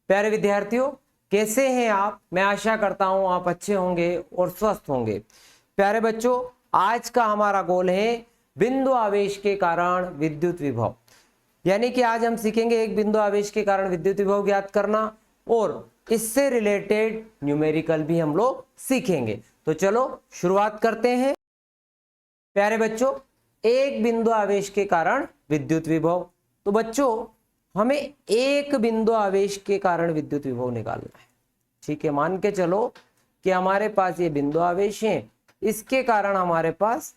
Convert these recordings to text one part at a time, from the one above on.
प्यारे विद्यार्थियों, कैसे हैं आप? मैं आशा करता हूं आप अच्छे होंगे और स्वस्थ होंगे। प्यारे बच्चों, आज का हमारा गोल है बिंदु आवेश के कारण विद्युत विभव। यानी कि आज हम सीखेंगे एक बिंदु आवेश के कारण विद्युत विभव ज्ञात करना और इससे रिलेटेड न्यूमेरिकल भी हम लोग सीखेंगे। तो चलो शुरुआत करते हैं। प्यारे बच्चों, एक बिंदु आवेश के कारण विद्युत विभव। तो बच्चों, हमें एक बिंदु आवेश के कारण विद्युत विभव निकालना है। ठीक है, मान के चलो कि हमारे पास ये बिंदु आवेश है, इसके कारण हमारे पास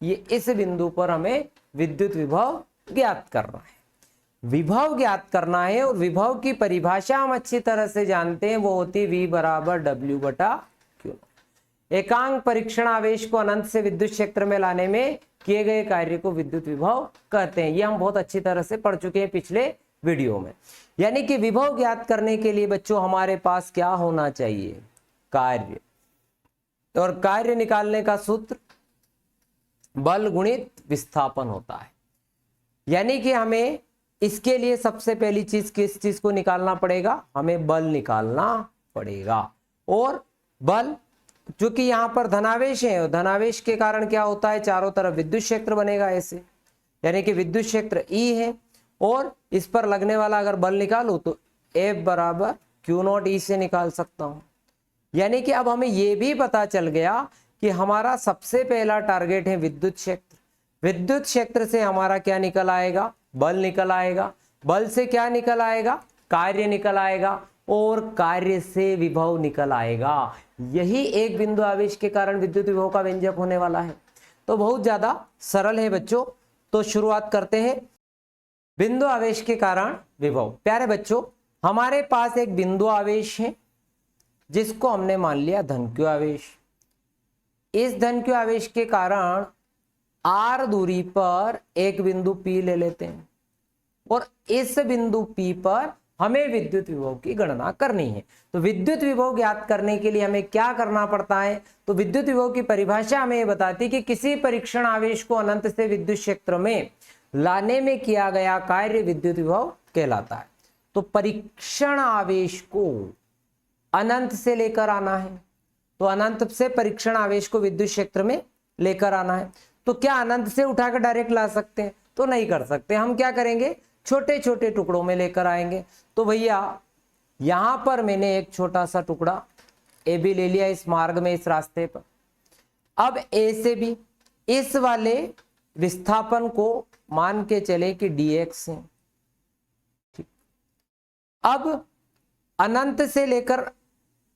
ये इस बिंदु पर हमें विद्युत विभव ज्ञात करना है। विभव ज्ञात करना है और विभव की परिभाषा हम अच्छी तरह से जानते हैं, वो होती V बराबर W/Q। एकांक परीक्षण आवेश को अनंत से विद्युत क्षेत्र में लाने में किए गए कार्य को विद्युत विभव कहते हैं। ये हम बहुत अच्छी तरह से पढ़ चुके हैं पिछले वीडियो में। यानी कि विभव ज्ञात करने के लिए बच्चों हमारे पास क्या होना चाहिए? कार्य। और कार्य निकालने का सूत्र बल गुणित विस्थापन होता है। यानी कि हमें इसके लिए सबसे पहली चीज किस चीज को निकालना पड़ेगा? हमें बल निकालना पड़ेगा। और बल जो कि यहाँ पर धनावेश है, धनावेश के कारण क्या होता है? चारों तरफ विद्युत क्षेत्र बनेगा ऐसे, यानी कि विद्युत क्षेत्र E है और इस पर लगने वाला अगर बल निकालूं तो F बराबर Q0 E से निकाल सकता हूं। यानी कि अब हमें यह भी पता चल गया कि हमारा सबसे पहला टारगेट है विद्युत क्षेत्र। विद्युत क्षेत्र से हमारा क्या निकल आएगा? बल निकल आएगा। बल से क्या निकल आएगा? कार्य निकल आएगा और कार्य से विभव निकल आएगा। यही एक बिंदु आवेश के कारण विद्युत विभव का व्यंजक होने वाला है। तो बहुत ज्यादा सरल है बच्चों। तो शुरुआत करते हैं बिंदु आवेश के कारण विभव। प्यारे बच्चों, हमारे पास एक बिंदु आवेश है जिसको हमने मान लिया धन q आवेश। इस धन q आवेश के कारण r दूरी पर एक बिंदु P ले लेते हैं और इस बिंदु P पर हमें विद्युत विभव की गणना करनी है। तो विद्युत विभव ज्ञात करने के लिए हमें क्या करना पड़ता है? तो विद्युत विभव की परिभाषा हमें बताती है कि किसी परीक्षण आवेश को अनंत से विद्युत क्षेत्र में लाने में किया गया कार्य विद्युत विभव कहलाता है। तो परीक्षण आवेश को अनंत से लेकर आना है, तो अनंत से परीक्षण आवेश को विद्युत क्षेत्र में लेकर आना है। तो क्या अनंत से उठाकर डायरेक्ट ला सकते हैं? तो नहीं कर सकते। हम क्या करेंगे? छोटे छोटे टुकड़ों में लेकर आएंगे। तो भैया यहां पर मैंने एक छोटा सा टुकड़ा ए बी ले लिया इस मार्ग में, इस रास्ते पर। अब ए से बी इस वाले विस्थापन को मान के चले कि dx है। ठीक, अब अनंत से लेकर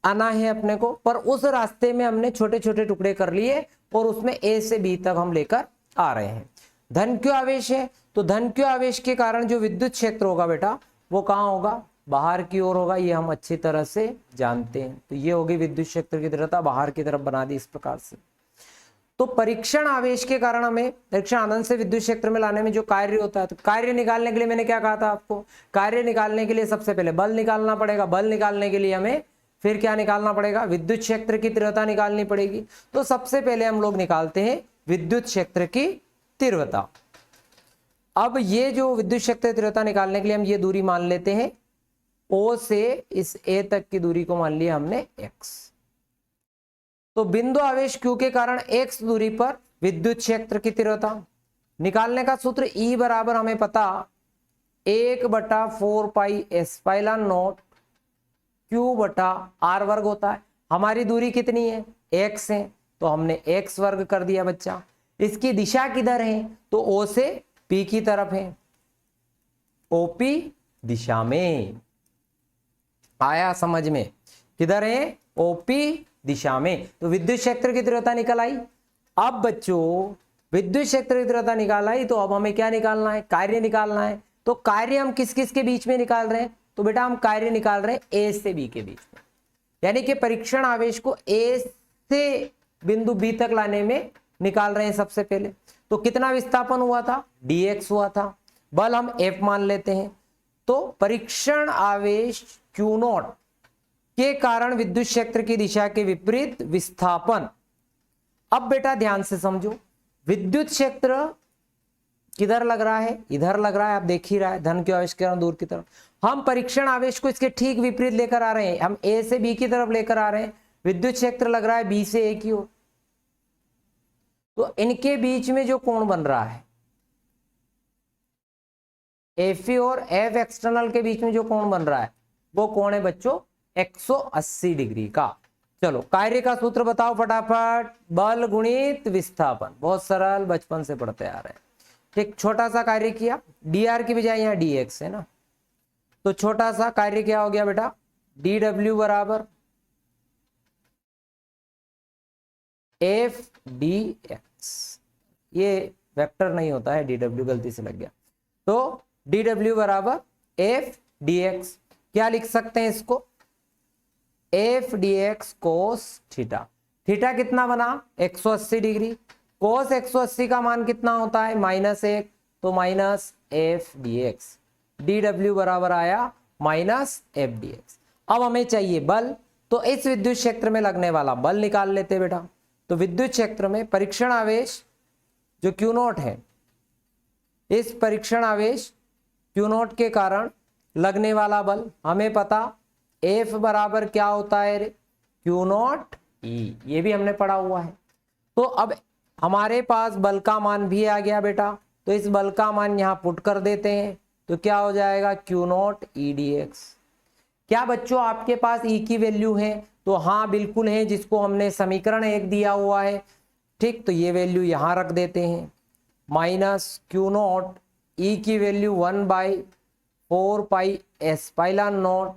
आना है अपने को, पर उस रास्ते में हमने छोटे छोटे टुकड़े कर लिए और उसमें ए से बी तक हम लेकर आ रहे हैं। धन q आवेश है, तो धन q आवेश के कारण जो विद्युत क्षेत्र होगा बेटा वो कहाँ होगा? बाहर की ओर होगा। ये हम अच्छी तरह से जानते हैं। तो ये होगी विद्युत क्षेत्र की तीव्रता, बाहर की तरफ बना दी इस प्रकार से। तो परीक्षण आवेश के कारण हमें परीक्षण अनंत से विद्युत क्षेत्र में लाने में जो कार्य होता है, तो कार्य निकालने के लिए मैंने क्या कहा था आपको? कार्य निकालने के लिए सबसे पहले बल निकालना पड़ेगा। बल निकालने के लिए हमें फिर क्या निकालना पड़ेगा? विद्युत क्षेत्र की तीव्रता निकालनी पड़ेगी। तो सबसे पहले हम लोग निकालते हैं विद्युत क्षेत्र की तीव्रता। अब ये जो विद्युत क्षेत्र की तीव्रता निकालने के लिए हम ये दूरी मान लेते हैं, O से इस A तक की दूरी को मान लिया हमने x। तो बिंदु आवेश Q के कारण x दूरी पर विद्युत क्षेत्र की तीव्रता निकालने का सूत्र E बराबर हमें पता 1/4 पाई एप्सिलॉन नॉट Q/r वर्ग होता है। हमारी दूरी कितनी है? x है, तो हमने x वर्ग कर दिया बच्चा। इसकी दिशा किधर है? तो O से P की तरफ है, OP दिशा में। आया समझ में? किधर है? OP दिशा में। तो विद्युत क्षेत्र की तीव्रता निकल आई। अब बच्चों विद्युत क्षेत्र की तीव्रता निकाल आई, तो अब हमें क्या निकालना है? कार्य निकालना है। तो कार्य हम किस किस के बीच में निकाल रहे हैं? तो बेटा हम कार्य निकाल रहे हैं A से B के बीच में। यानी कि परीक्षण आवेश को A से बिंदु B तक लाने में निकाल रहे हैं सबसे पहले। तो कितना विस्थापन हुआ था? dx हुआ था। बल हम F मान लेते हैं। तो परीक्षण आवेश Q0 के कारण विद्युत क्षेत्र की दिशा के विपरीत विस्थापन। अब बेटा ध्यान से समझो, विद्युत क्षेत्र किधर लग रहा है, इधर लग रहा है, आप देख ही रहा है, धन क्यू आवेश के कारण दूर की तरफ। हम परीक्षण आवेश को इसके ठीक विपरीत लेकर आ रहे हैं, हम ए से बी की तरफ लेकर आ रहे हैं, विद्युत क्षेत्र लग रहा है बी से ए की ओर। तो इनके बीच में जो कोण बन रहा है, एफी और एफ एक्सटर्नल के बीच में जो कोण बन रहा है वो कोण है बच्चों 180 डिग्री का। चलो कार्य का सूत्र बताओ फटाफट, बल गुणित विस्थापन, बहुत सरल, बचपन से पढ़ते आ रहे हैं। ठीक, छोटा सा कार्य किया, dr की बजाय यहाँ dx है ना, तो छोटा सा कार्य क्या हो गया बेटा, dw बराबर f dx, ये वेक्टर नहीं होता है, dw गलती से लग गया, तो dw बराबर f dx। क्या लिख सकते हैं इसको, f dx cos theta, theta कितना बना 180 डिग्री, cos 180 का मान कितना होता है -1, तो माइनस f dx, dw बराबर आया माइनस f dx। अब हमें चाहिए बल, तो इस विद्युत क्षेत्र में लगने वाला बल निकाल लेते बेटा। तो विद्युत क्षेत्र में परीक्षण आवेश जो Q0 है, इस परीक्षण आवेश Q0 के कारण लगने वाला बल हमें पता, F बराबर क्या होता है रे, Q0 E, ये भी हमने पढ़ा हुआ है। तो अब हमारे पास बल का मान भी आ गया बेटा, तो इस बल का मान यहाँ पुट कर देते हैं, तो क्या हो जाएगा Q0 E dx। क्या बच्चों आपके पास E की वैल्यू है, तो हाँ बिल्कुल है, जिसको हमने समीकरण 1 दिया हुआ है। ठीक, तो ये वैल्यू यहाँ रख देते हैं, माइनस Q0 E की value 1/4 pi epsilon not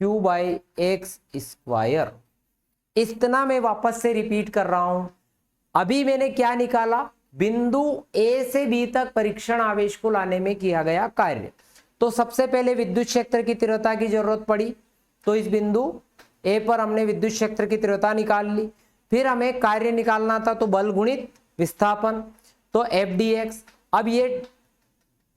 Q by x square. इतना मैं वापस से रिपीट कर रहा हूं, अभी मैंने क्या निकाला, बिंदु ए से बी तक परीक्षण आवेश को लाने में किया गया कार्य। तो सबसे पहले विद्युत क्षेत्र की तीव्रता की जरूरत पड़ी, तो इस बिंदु ए पर हमने विद्युत क्षेत्र की तीव्रता निकाल ली। फिर हमें कार्य निकालना था, तो बल गुणित विस्थापन, तो एफ डी एक्स। अब ये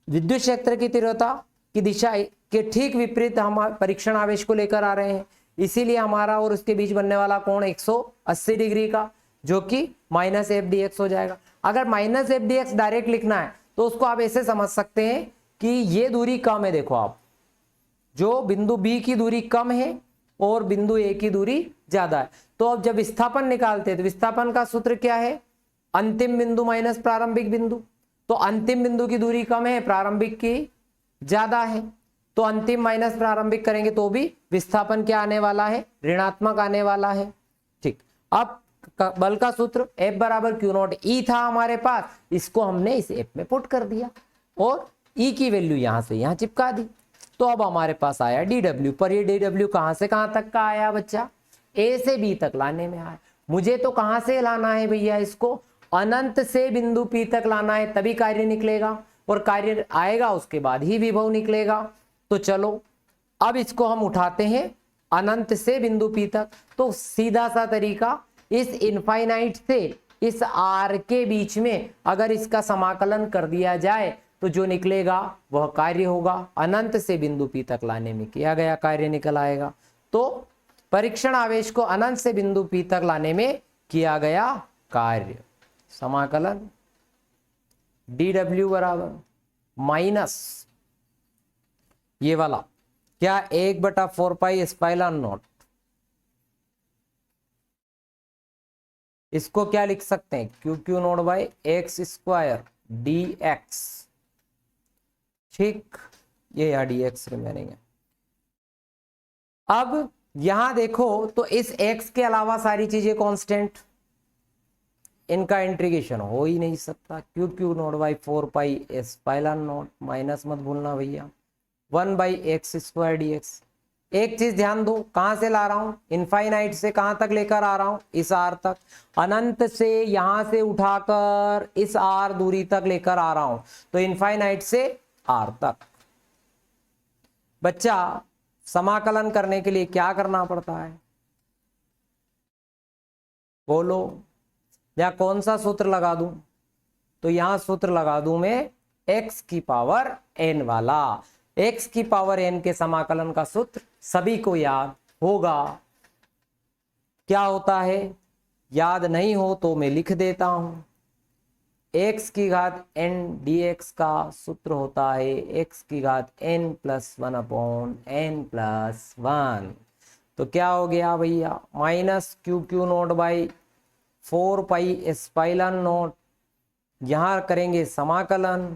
विद्युत क्षेत्र की तीव्रता की दिशा के ठीक विपरीत हम परीक्षण आवेश को लेकर आ रहे हैं, इसीलिए हमारा और उसके बीच बनने वाला कोण 180 डिग्री का, जो कि माइनस एफ डी एक्स हो जाएगा। अगर minus F D x direct लिखना है तो उसको आप ऐसे समझ सकते हैं कि ये दूरी कम है, देखो आप, जो बिंदु बी की दूरी कम है और बिंदु ए की दूरी ज्यादा है। तो अब जब विस्थापन निकालते हैं तो विस्थापन का सूत्र क्या है, अंतिम बिंदु माइनस प्रारंभिक बिंदु। तो अंतिम बिंदु की दूरी कम है, प्रारंभिक की ज्यादा है, तो अंतिम माइनस प्रारंभिक करेंगे तो भी विस्थापन क्या आने वाला है, ऋणात्मक आने वाला है। ठीक, अब बल का सूत्र F बराबर Q0 E था हमारे पास, इसको हमने इस F में पुट कर दिया और E की वैल्यू यहां से यहां चिपका दी। तो अब हमारे पास आया dw, पर ये dw कहां से कहां तक का आया बच्चा, A से B तक लाने में आया। मुझे तो कहां से लाना है भैया, इसको अनंत से बिंदु P तक लाना है, तभी कार्य निकलेगा, और कार्य आएगा उसके बाद ही विभव निकलेगा। तो चलो अब इसको हम उठाते हैं अनंत से बिंदु P तक। तो सीधा सा तरीका, इस इनफाइनाइट से इस R के बीच में अगर इसका समाकलन कर दिया जाए तो जो निकलेगा वह कार्य होगा, अनंत से बिंदु P तक लाने में किया गया कार्य निकल आएगा। तो परीक्षण आवेश को अनंत से बिंदु P तक लाने में किया गया कार्य, समाकलन dw बराबर माइनस ये वाला क्या 1/4 पाई एप्सिलॉन नॉट, इसको क्या लिख सकते हैं, Q0 by x square dx। ठीक, ये यहाँ dx रिमेनिंग है। अब यहां देखो तो इस x के अलावा सारी चीजें कांस्टेंट, इनका इंटीग्रेशन हो ही नहीं सकता, Q0 by 4 pi epsilon not, minus मत भूलना भैया, 1/x स्क्वायर dx। एक चीज ध्यान दो, कहां से ला रहा हूं, इनफाइनाइट से कहां तक लेकर आ रहा हूं, इस r तक, अनंत से यहां से उठाकर इस r दूरी तक लेकर आ रहा हूं, तो इनफाइनाइट से r तक। बच्चा समाकलन करने के लिए क्या करना पड़ता है, बोलो, या कौन सा सूत्र लगा दूं, तो यहां सूत्र लगा दूं मैं x की पावर n वाला। x की पावर n के समाकलन का सूत्र सभी को याद होगा, क्या होता है, याद नहीं हो तो मैं लिख देता हूं, x की घात n dx का सूत्र होता है x की घात n plus one upon n plus one. तो क्या हो गया भैया, minus q q naught by 4 pi epsilon naught, यहां करेंगे समाकलन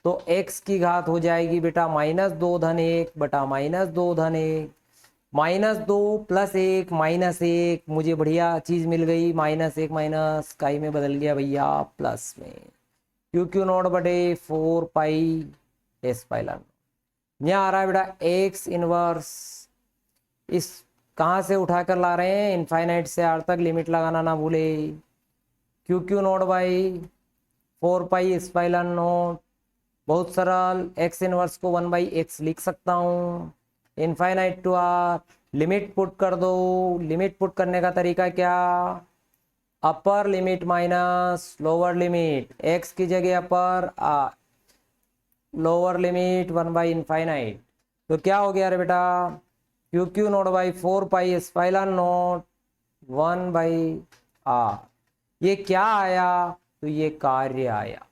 तो x की घात हो जाएगी बेटा -2 - 1 बटा -2 - 1, -2 + 1 -1, मुझे बढ़िया चीज मिल गई, -1 माइनस काई में बदल गया भैया प्लस में, क्यू क्यू नोट बटे 4 पाई एस्पाइलन। यहाँ आ रहा है बेटा एक्स इनवर्स, इस कहाँ से उठाकर ला रहे हैं, इनफाइनाइट से आर तक लिमिट लगाना ना भूले, q q naught by 4 pi epsilon naught, बहुत सरल, एक्स इनवर्स को 1/x लिख सकता हूँ, infinite to r, limit put कर दो, लिमिट पुट करने का तरीका क्या, upper limit minus lower limit, x की जगह अपर, लोअर लिमिट 1/इनफाइनाइट, तो क्या हो गया रे बेटा, q q naught by 4 pi epsilon naught 1/r, ये क्या आया, तो ये कार्य आया,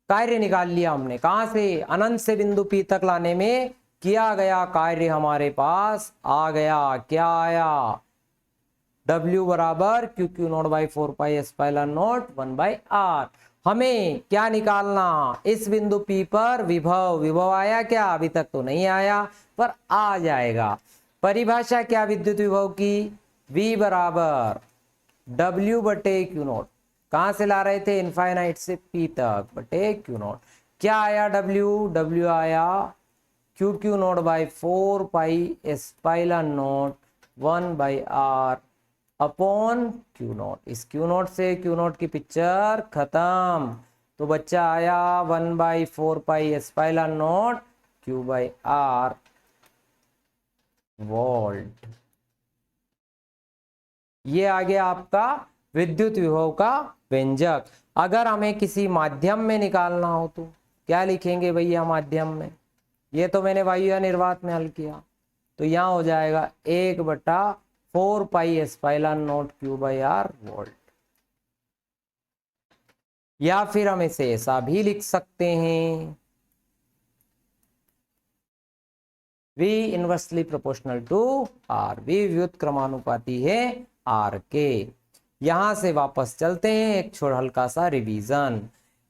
कार्य निकाल लिया हमने, कहां से, अनंत से बिंदु P तक लाने में किया गया कार्य हमारे पास आ गया, क्या आया, W बराबर q q naught by 4 pi epsilon naught 1/r। हमें क्या निकालना, इस बिंदु P पर विभव, विभव आया क्या, अभी तक तो नहीं आया पर आ जाएगा। परिभाषा क्या विद्युत विभव की, V बराबर W बटे क्यू नोट, कहां से ला रहे थे, इनफाइनाइट से P तक, बटे क्यू नोट, क्या आया W आया q q naught by 4 pi epsilon naught 1/r upon q naught, इस क्यू नोट से क्यू नोट की पिक्चर खत्म, तो बच्चा आया 1/4 पाई एस्पाइलन नोट Q/r वोल्ट। ये आ गया आपका विद्युत विभव का व्यंजक। अगर हमें किसी माध्यम में निकालना हो तो क्या लिखेंगे भैया माध्यम में, ये तो मैंने वायु या निर्वात में हल किया, तो यहां हो जाएगा 1/4 पाई एस्पाइलन नोट Q/r वोल्ट। या फिर हम इसे ऐसा भी लिख सकते हैं, V inversely proportional to R, V व्युत क्रमानुपाती है R के। यहां से वापस चलते हैं, एक छोटा हल्का सा रिवीजन,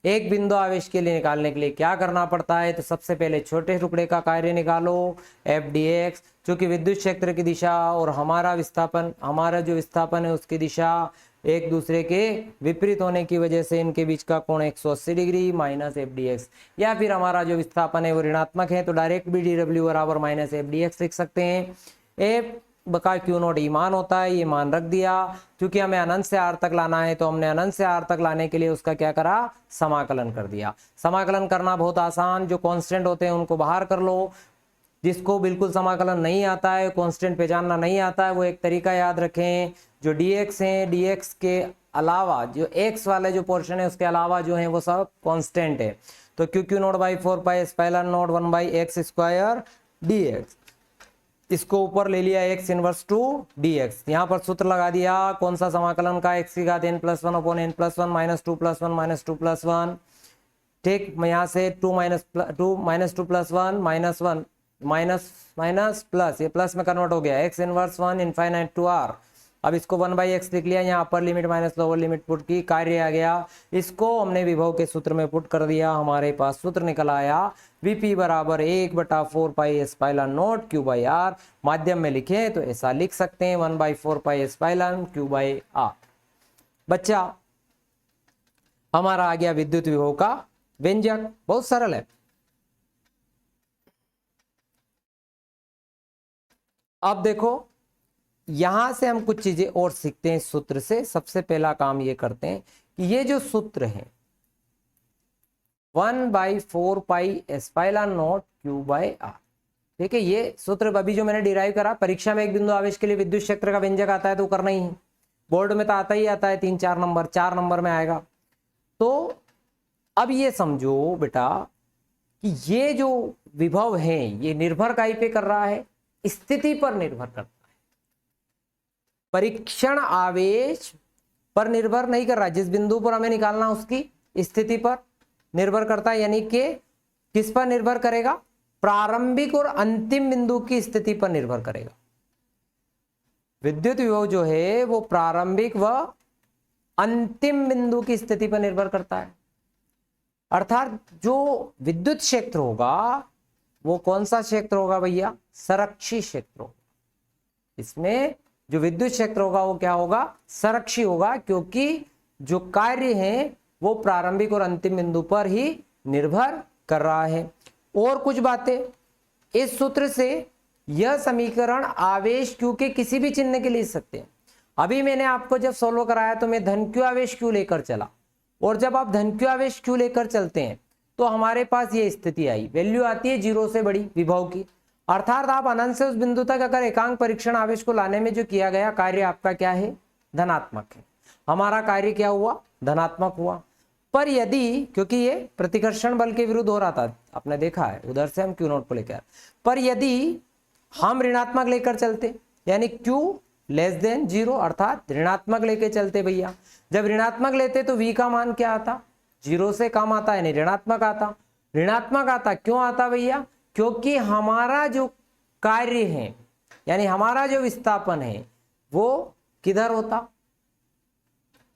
एक बिंदु आवेश के लिए निकालने के लिए क्या करना पड़ता है, तो सबसे पहले छोटे टुकड़े का कार्य निकालो F dx, क्योंकि विद्युत क्षेत्र की दिशा और हमारा विस्थापन, हमारा जो विस्थापन है उसकी दिशा एक दूसरे के विपरीत होने की वजह से इनके बीच का कोण 180 degree minus F D x, या फिर हमारा जो विस्थापन है वो ऋणात्मक है तो डायरेक्ट बी डी डब्ल्यू बराबर माइनस एफ डी एक्स लिख सकते हैं। एफ बका क्यू नोट ई मान होता है, ये मान रख दिया, क्योंकि हमें अनंत से आर तक लाना है तो हमने अनंत से आर तक लाने के लिए उसका क्या करा, समाकलन कर दिया। समाकलन करना बहुत आसान, जो कांस्टेंट होते हैं उनको बाहर कर लो, जिसको बिल्कुल समाकलन नहीं आता है, कांस्टेंट पहचानना नहीं आता है, वो एक तरीका याद रखें, जो dx है dx के अलावा जो x वाले जो पोर्शन है उसके अलावा जो है वो सब कांस्टेंट है, तो q q naught by 4 pi epsilon naught 1/x square dx, इसको ऊपर ले लिया x इनवर्स टू dx, यहाँ पर सूत्र लगा दिया कौन सा, समाकलन का, x की घात n+1 अपॉन n+1 -2+1 -2+1, ठीक, यहाँ से 2 -2+1 -1 माइनस प्लस, ये प्लस में कन्वर्ट हो गया, x inverse 1 infinite to r, अब इसको 1/x लिख लिया, यहाँ upper limit minus lower limit put की, कार्य आ गया, इसको हमने विभव के सूत्र में पुट कर दिया, हमारे पास सूत्र निकल आया Vp बराबर 1/4 पाई एस्पाइलन नोट Q/r, माध्यम में लिखे तो ऐसा लिख सकते हैं 1/4 पाई एस्पाइलन Q/r। बच्चा हमारा आ गया विद्युत विभव का व्यंजक, बहुत सरल है। अब देखो यहां से हम कुछ चीजें और सीखते हैं सूत्र से। सबसे पहला काम ये करते हैं कि ये जो सूत्र है 1/4 पाई एस्पाइलन नोट Q/r, ठीक है, ये सूत्र अभी जो मैंने डिराइव करा, परीक्षा में एक बिंदु आवेश के लिए विद्युत क्षेत्र का व्यंजक आता है तो करना ही है, बोर्ड में तो आता ही आता है, 3-4 नंबर, 4 नंबर में आएगा। तो अब ये समझो बेटा कि ये जो विभव है ये निर्भर काई पे कर रहा है, स्थिति पर निर्भर करता है, परीक्षण आवेश पर निर्भर नहीं कर रहा है, जिस बिंदु पर हमें निकालना उसकी स्थिति पर निर्भर करता है, यानी कि किस पर निर्भर करेगा? प्रारंभिक और अंतिम बिंदु की स्थिति पर निर्भर करेगा। विद्युत विभव जो है वो प्रारंभिक व अंतिम बिंदु की स्थिति पर निर्भर करता है। अर्थात जो विद्युत क्षेत्र होगा वो कौन सा क्षेत्र होगा भैया? संरक्षी क्षेत्र होगा। इसमें जो विद्युत क्षेत्र होगा वो क्या होगा? संरक्षी होगा, क्योंकि जो कार्य है वो प्रारंभिक और अंतिम बिंदु पर ही निर्भर कर रहा है। और कुछ बातें इस सूत्र से यह समीकरण आवेश q के किसी भी चिन्ह के लिए लिख सकते हैं। अभी मैंने आपको जब सोल्व कराया तो मैं धन q आवेश q लेकर चला, और जब आप धन q आवेश q लेकर चलते हैं तो हमारे पास ये स्थिति आई, वैल्यू आती है 0 से बड़ी विभव की। अर्थात आप अनंत से उस बिंदु तक अगर एकांक परीक्षण आवेश को लाने में जो किया गया कार्य आपका क्या है? धनात्मक है। हमारा कार्य क्या हुआ? धनात्मक हुआ। पर यदि, क्योंकि ये प्रतिकर्षण बल के विरुद्ध हो रहा था, आपने देखा है, उधर से हम Q0 को लेकर, पर यदि हम ऋणात्मक लेकर चलते, यानी Q लेस देन 0, अर्थात ऋणात्मक लेके चलते भैया, जब ऋणात्मक लेते तो V का मान क्या आता? 0 से कम आता है, नहीं ऋणात्मक आता। ऋणात्मक आता क्यों आता भैया? क्योंकि हमारा जो कार्य है, यानी हमारा जो विस्थापन है वो किधर होता?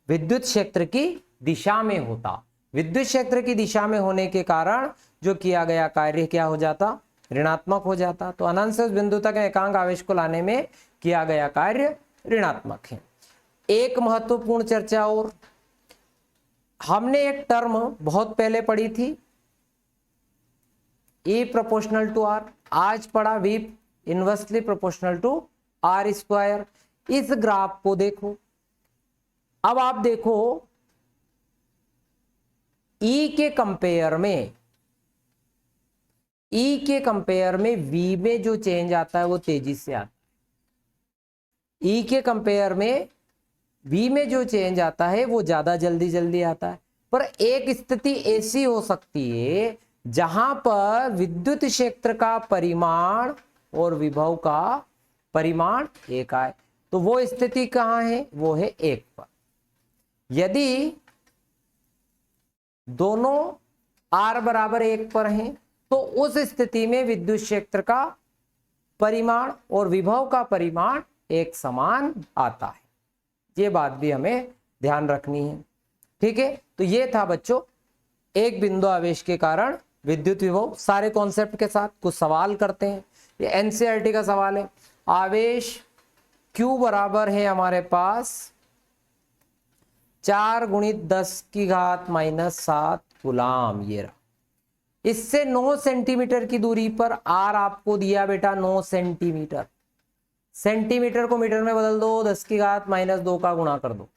विद्युत क्षेत्र की दिशा में होता। विद्युत क्षेत्र की दिशा में होने के कारण जो किया गया कार्य क्या हो जाता? ऋणात्मक हो जाता। तो अनंत से उस बिंदु तक एकांक आवेश को लाने में किया गया कार्य ऋणात्मक है। एक महत्वपूर्ण चर्चा और, हमने एक टर्म बहुत पहले पढ़ी थी E प्रोपोर्शनल टू R, आज पढ़ा V inversely proportional to R square. इस ग्राफ को देखो, अब आप देखो E के कंपेयर में V में जो चेंज आता है वो तेजी से आता है। E के कंपेयर में V में जो चेंज आता है वो ज्यादा जल्दी आता है। पर एक स्थिति ऐसी हो सकती है जहां पर विद्युत क्षेत्र का परिमाण और विभव का परिमाण एक आए, तो वो स्थिति कहां है? वो है 1 पर। यदि दोनों R बराबर 1 पर हैं तो उस स्थिति में विद्युत क्षेत्र का परिमाण और विभव का परिमाण एक समान आता है। ये बात भी हमें ध्यान रखनी है, ठीक है। तो ये था बच्चों एक बिंदु आवेश के कारण विद्युत विभव, सारे कॉन्सेप्ट के साथ कुछ सवाल करते हैं। ये एनसीईआरटी का सवाल है। आवेश Q बराबर है हमारे पास 4 × 10⁻⁻7 कूलाम। ये रहा। इससे 9 सेंटीमीटर की दूरी पर R आपको दिया बेटा 9 सेंटीमीटर। सेंटीमीटर को मीटर में बदल दो, 10⁻2 का गुणा कर दो।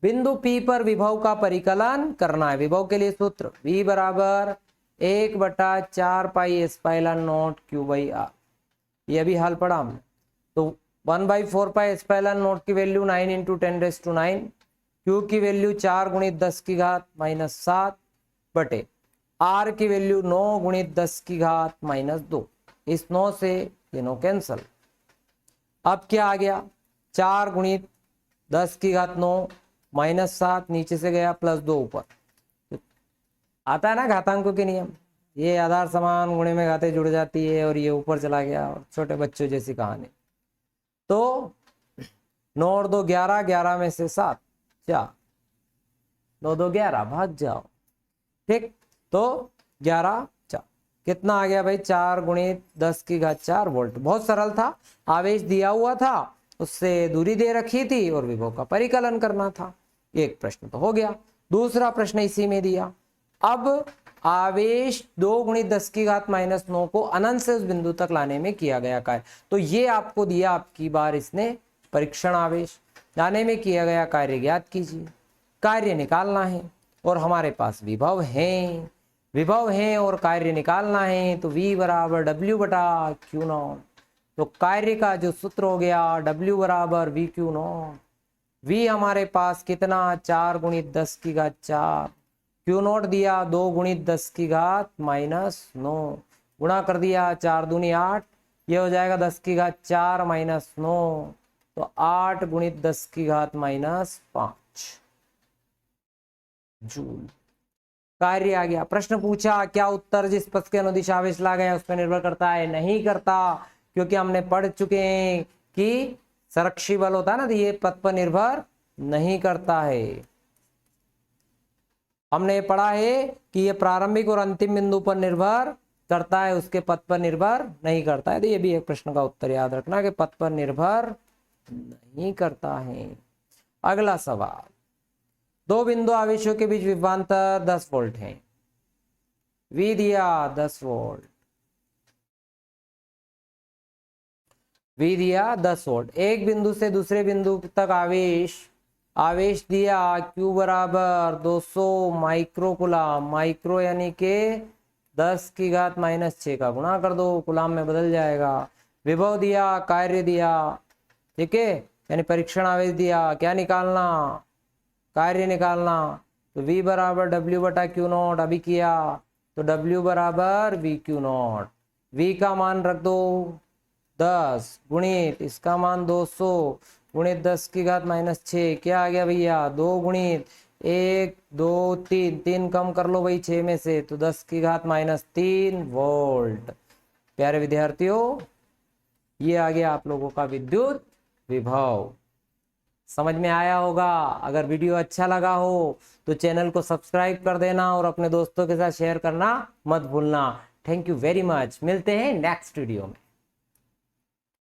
बिंदु P पर विभव का परिकलन करना है। विभव के लिए सूत्र V बराबर 1/4 पाई एप्सिलॉन नॉट Q/R। ये अभी हल पढ़ा हमने। तो 1/4 पाई एप्सिलॉन नॉट की वैल्यू 9 × 10⁻⁹, Q की वैल्यू 4 × 10⁻⁻7 बटे R की वैल्यू 9 × 10⁻2। इस 9 से ये 9 कैंसल। अब क्या आ गया? 4 × 10⁻9 -7 नीचे से गया +2 ऊपर। आता है ना घातांकों के नियम, ये आधार समान गुणे में घाते जुड़ जाती है और ये ऊपर चला गया, और छोटे बच्चों जैसी कहानी। तो 9 और 2 11, 11 में से 7 4, 9 2 11, भाग जाओ, ठीक। तो 11 4 कितना आ गया भाई? 4 × 10⁻4 वोल्ट। बहुत सरल था। आवेश दिया हुआ था, उससे दूरी दे रखी थी और विभव का परिकलन करना था। एक प्रश्न तो हो गया। दूसरा प्रश्न इसी में दिया। अब आवेश 2 × 10⁻9 को अनंत से उस बिंदु तक लाने में किया गया कार्य। तो ये आपको दिया, आपकी बार इसने परीक्षण आवेश लाने में किया गया कार्य ज्ञात कीजिए। कार्य निकालना है और हमारे पास विभव है और कार्य निकालना है। तो V बराबर W/Q0। तो कार्य का जो सूत्र हो गया W बराबर VQ0। V हमारे पास कितना? 4 × 10⁻4। Q0 दिया 2 × 10⁻⁻9, गुणा कर दिया 4 दूनी 8, ये हो जाएगा 10⁻4 - 9, तो 8 × 10⁻5 जूल। कार्य आ गया। प्रश्न पूछा क्या उत्तर जिस पथ के अनुदिश आवेश ला गया उस पर निर्भर करता है? नहीं करता, क्योंकि हमने पढ़ चुके हैं कि संरक्षी बल होता है ना, तो ये पथ पर निर्भर नहीं करता है। हमने पढ़ा है कि ये प्रारंभिक और अंतिम बिंदु पर निर्भर करता है, उसके पथ पर निर्भर नहीं करता है। तो ये भी एक प्रश्न का उत्तर याद रखना कि पथ पर निर्भर नहीं करता है। अगला सवाल, दो बिंदु आवेशों के बीच विभवांतर 10 वोल्ट है। V दिया 10 वोल्ट, V दिया 10 वोल्ट। एक बिंदु से दूसरे बिंदु तक आवेश दिया Q बराबर 200 माइक्रोकुलाम। माइक्रो यानी के 10 की घात -6 का गुणा कर दो, कुलाम में बदल जाएगा। विभव दिया, कार्य दिया, ठीक है, यानी परीक्षण आवेश दिया। क्या निकालना? कार्य निकालना। तो V बराबर W बटा Q नॉट। अभी किया तो W बराबर V Q नॉट। V का मान रख दो 10 गुणित इसका मान 200 गुणित 10 की घात -6। क्या आ गया भैया? 2 गुणित 1 2 3, 3 कम कर लो भाई 6 में से, तो 10 की घात -3 वोल्ट। प्यारे विद्यार्थियों, ये आ गया आप लोगों का विद्युत विभव। समझ में आया होगा। अगर वीडियो अच्छा लगा हो तो चैनल को सब्सक्राइब कर देना और अपने दोस्तों के साथ शेयर करना मत भूलना। Thank you very much. मिलते हैं नेक्स्ट वीडियो में।